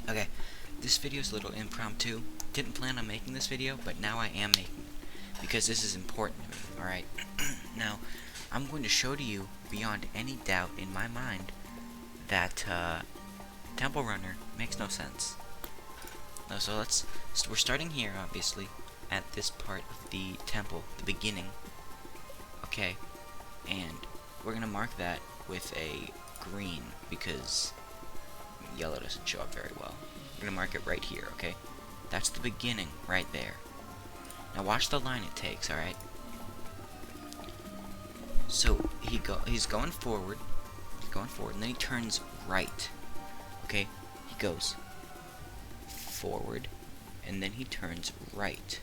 Okay, this video is a little impromptu. Didn't plan on making this video, but now I am making it because this is important to me, alright? Now, I'm going to show to you, beyond any doubt in my mind, that Temple Runner makes no sense. No, so we're starting here, obviously, at this part of the temple, the beginning. Okay, and we're gonna mark that with a green because yellow doesn't show up very well. We're gonna mark it right here, okay? That's the beginning, right there. Now watch the line it takes, alright? So he's going forward, and then he turns right. Okay? He goes forward, and then he turns right.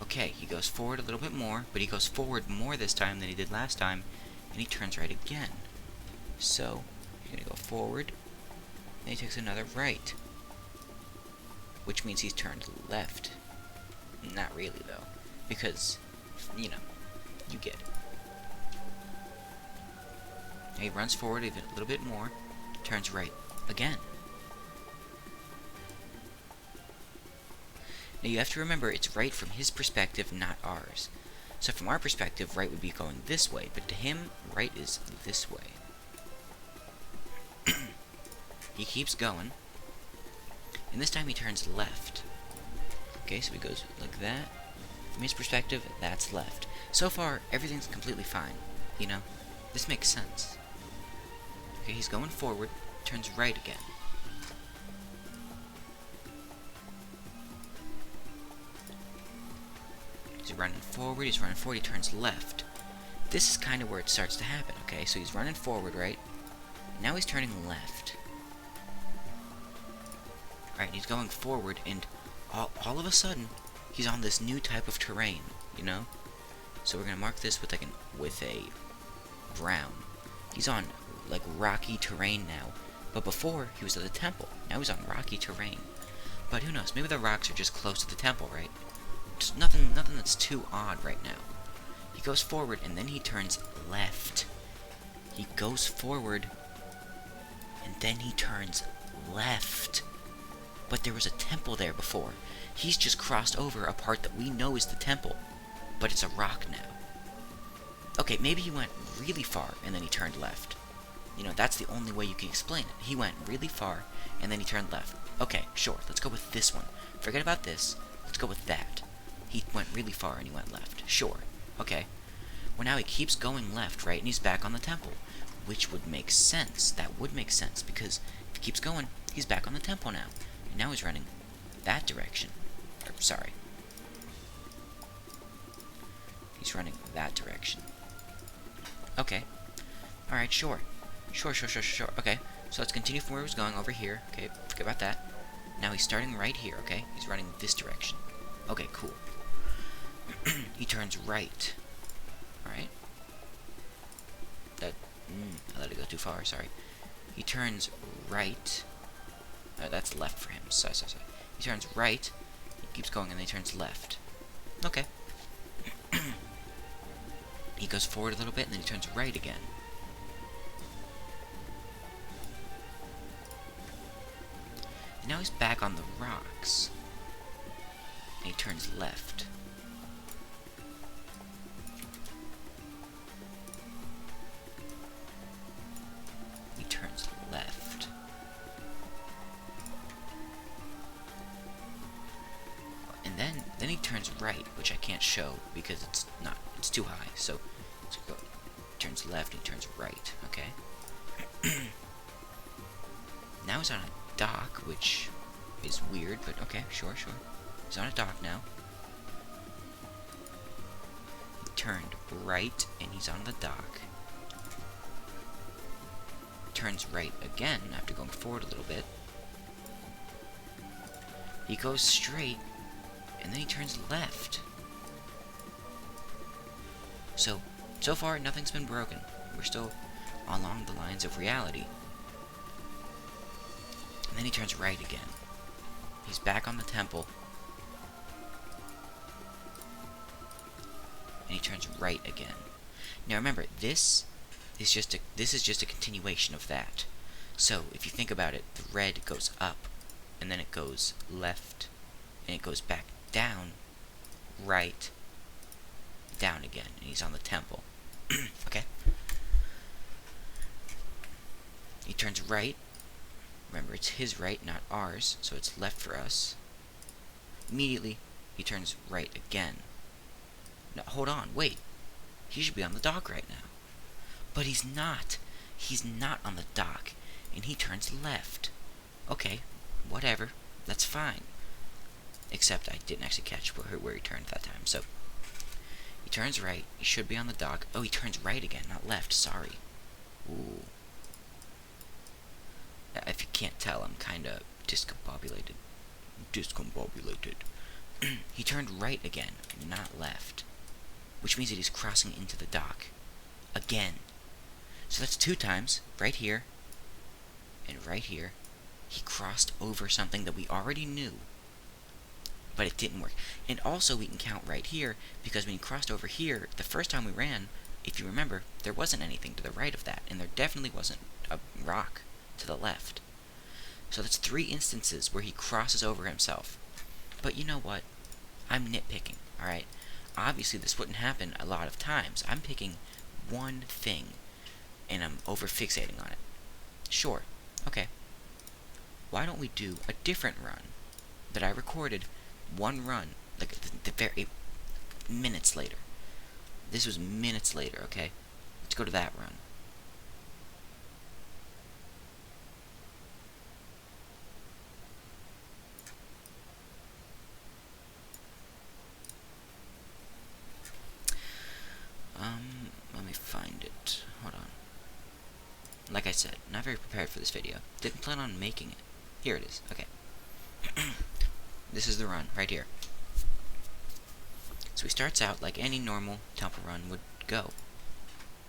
Okay, he goes forward a little bit more, but he goes forward more this time than he did last time, and he turns right again. So, he's gonna go forward, then he takes another right, which means he's turned left. Not really, though, because, you know, you get it. Now he runs forward even a little bit more, turns right again. Now you have to remember, it's right from his perspective, not ours. So from our perspective, right would be going this way, but to him, right is this way. He keeps going, and this time he turns left. Okay, so he goes like that. From his perspective, that's left. So far, everything's completely fine. You know, this makes sense. Okay, he's going forward, turns right again. He's running forward, he turns left. This is kind of where it starts to happen, okay? So he's running forward, right? Now he's turning left. Right, he's going forward, and all of a sudden, he's on this new type of terrain, you know? So we're gonna mark this with a brown. He's on like rocky terrain now, but before he was at the temple. Now he's on rocky terrain. But who knows? Maybe the rocks are just close to the temple, right? Just nothing that's too odd right now. He goes forward and then he turns left. He goes forward and then he turns left. But there was a temple there before. He's just crossed over a part that we know is the temple, but it's a rock now. Okay, maybe he went really far and then he turned left. You know, that's the only way you can explain it. He went really far and then he turned left. Okay, sure, let's go with this one. Forget about this. Let's go with that. He went really far and he went left. Sure. Okay. Well, now he keeps going left, right? And he's back on the temple. Which would make sense. That would make sense. Because if he keeps going, he's back on the temple now. And now he's running that direction. Sorry. He's running that direction. Okay. Alright, sure. Sure. Okay. So let's continue from where he was going over here. Okay, forget about that. Now he's starting right here, okay? He's running this direction. Okay, cool. He turns right. Alright. I let it go too far, sorry. He turns right. That's left for him. Sorry. He turns right. He keeps going and then he turns left. Okay. He goes forward a little bit and then he turns right again. And now he's back on the rocks. And he turns left. He turns left. And then he turns right, which I can't show because it's too high. So go. Turns left and he turns right, okay? Now he's on a dock, which is weird, but okay, sure. He's on a dock now. He turned right, and he's on the dock. Turns right again, after going forward a little bit. He goes straight, and then he turns left. So far, nothing's been broken. We're still along the lines of reality. And then he turns right again. He's back on the temple. And he turns right again. Now remember, this is just a continuation of that. So, if you think about it, the red goes up, and then it goes left, and it goes back down, right, down again, and he's on the temple. Okay? He turns right. Remember, it's his right, not ours, so it's left for us. Immediately, he turns right again. Now, hold on, wait. He should be on the dock right now. But he's not. He's not on the dock, and he turns left. Okay, whatever. That's fine. Except I didn't actually catch where he turned that time, so... He turns right. He should be on the dock. Oh, he turns right again, not left. Sorry. Ooh. If you can't tell, I'm kinda discombobulated. Discombobulated. He turned right again, not left. Which means that he's crossing into the dock. Again. So that's 2 times. Right here. And right here. He crossed over something that we already knew. But it didn't work. And also we can count right here, because when he crossed over here, the first time we ran, if you remember, there wasn't anything to the right of that. And there definitely wasn't a rock to the left. So that's 3 instances where he crosses over himself. But you know what? I'm nitpicking, alright? Obviously this wouldn't happen a lot of times. I'm picking one thing, and I'm over-fixating on it. Sure, okay. Why don't we do a different run that I recorded one run, like the very minutes later. This was minutes later, okay? Let's go to that run. Let me find it. Hold on. Like I said, not very prepared for this video. Didn't plan on making it. Here it is. Okay. This is the run, right here. So he starts out like any normal temple run would go.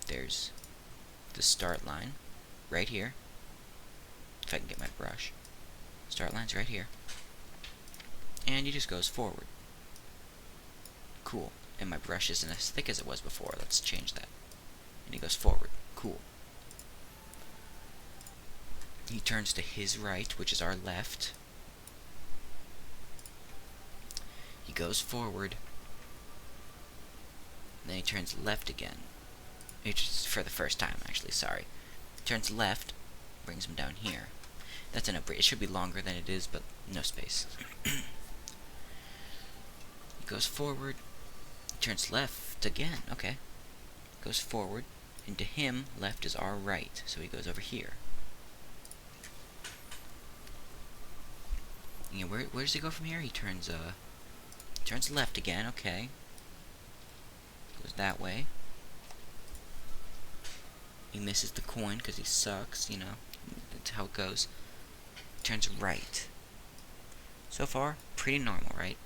There's the start line, right here. If I can get my brush. Start line's right here. And he just goes forward. Cool. And my brush isn't as thick as it was before. Let's change that. And he goes forward. Cool. He turns to his right, which is our left. He goes forward. Then he turns left again. It's for the first time, actually, sorry. Turns left, brings him down here. That's an upgrade. It should be longer than it is, but no space. He goes forward. Turns left again, okay. Goes forward, and to him, left is our right, so he goes over here. Yeah, where does he go from here? He turns left again, okay. Goes that way. He misses the coin because he sucks, you know. That's how it goes. Turns right. So far, pretty normal, right?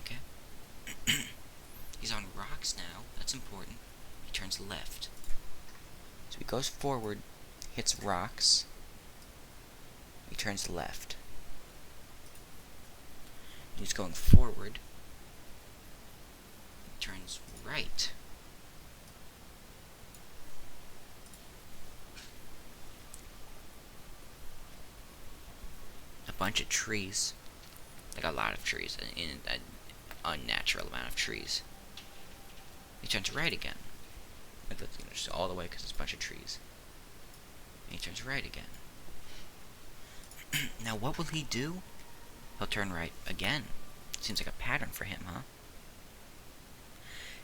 Okay. He's on rocks now. That's important. He turns left. So he goes forward, hits rocks. He turns left. He's going forward. He turns right. A bunch of trees. Like a lot of trees. In an unnatural amount of trees. He turns right again. Just all the way because it's a bunch of trees. And he turns right again. Now what will he do? He'll turn right again. Seems like a pattern for him, huh?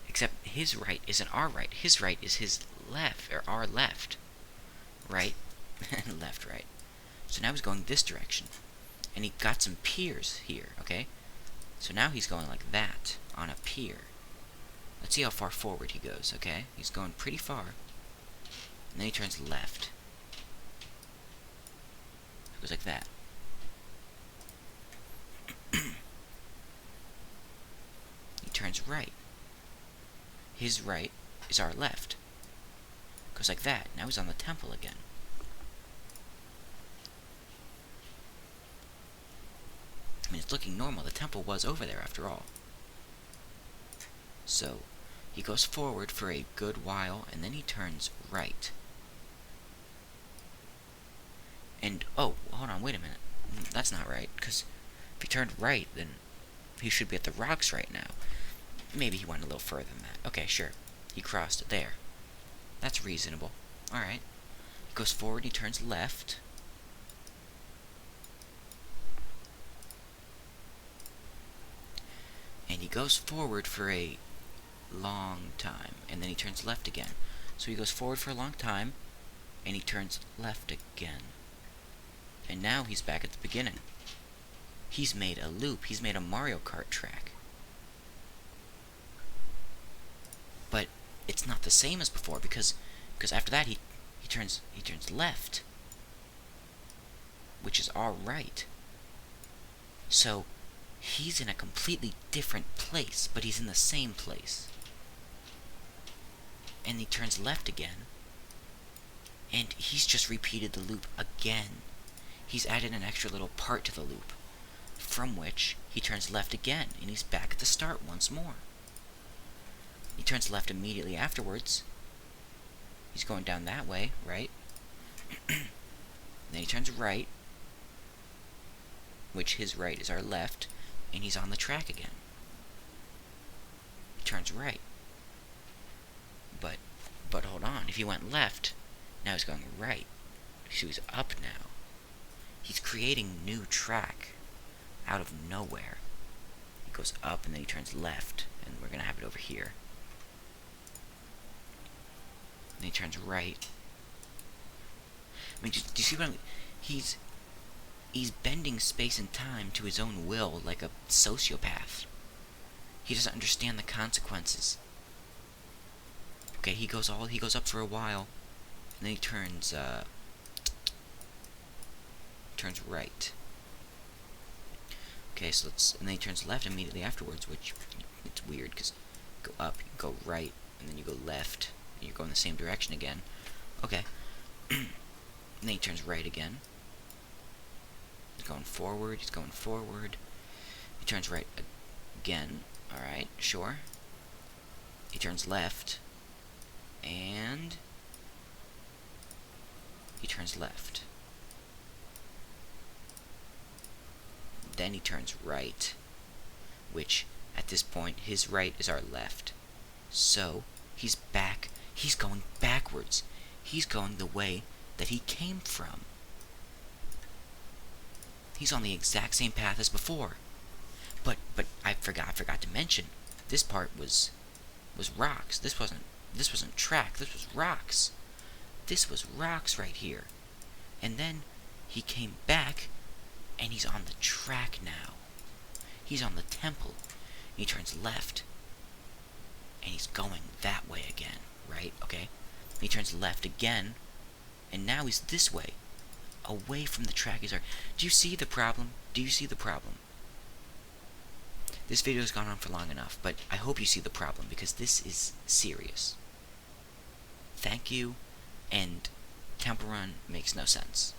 Except his right isn't our right. His right is his left, or our left. Right? Left, right. So now he's going this direction. And he got some piers here, okay? So now he's going like that, on a pier. Let's see how far forward he goes, okay? He's going pretty far. And then he turns left. It goes like that. He turns right. His right is our left. Goes like that. Now he's on the temple again. I mean, it's looking normal. The temple was over there after all. So, he goes forward for a good while, and then he turns right. And, oh, hold on, wait a minute. That's not right, because if he turned right, then he should be at the rocks right now. Maybe he went a little further than that. Okay, sure. He crossed it there. That's reasonable. Alright. He goes forward, he turns left. And he goes forward for a long time. And then he turns left again. So he goes forward for a long time, and he turns left again. And now he's back at the beginning. He's made a loop. He's made a Mario Kart track. But it's not the same as before because after that he turns left, which is all right. So he's in a completely different place, but he's in the same place. And he turns left again, and he's just repeated the loop again. He's added an extra little part to the loop, from which he turns left again, and he's back at the start once more. He turns left immediately afterwards. He's going down that way, right? Then he turns right, which his right is our left, and he's on the track again. He turns right. But hold on, if he went left, now he's going right. So he's up now. He's creating new track out of nowhere. He goes up and then he turns left, and we're gonna have it over here. And he turns right. I mean, do you see what I mean? He's bending space and time to his own will like a sociopath. He doesn't understand the consequences. Okay, he goes up for a while, and then he turns right. Okay, so and then he turns left immediately afterwards, which it's weird because you go up, you go right, and then you go left, and you're going the same direction again. Okay. And then he turns right again. He's going forward, he's going forward. He turns right again. Alright, sure. He turns left. And he turns left. Then he turns right, which at this point his right is our left. So he's back. He's going backwards. He's going the way that he came from. He's on the exact same path as before. But I forgot to mention, this part was rocks. This wasn't track. This was rocks. This was rocks right here. And then he came back, and he's on the track now. He's on the temple. He turns left, and he's going that way again, right? Okay? He turns left again, and now he's this way, away from the track. Do you see the problem? Do you see the problem? This video's gone on for long enough, but I hope you see the problem, because this is serious. Thank you, and Temple Run makes no sense.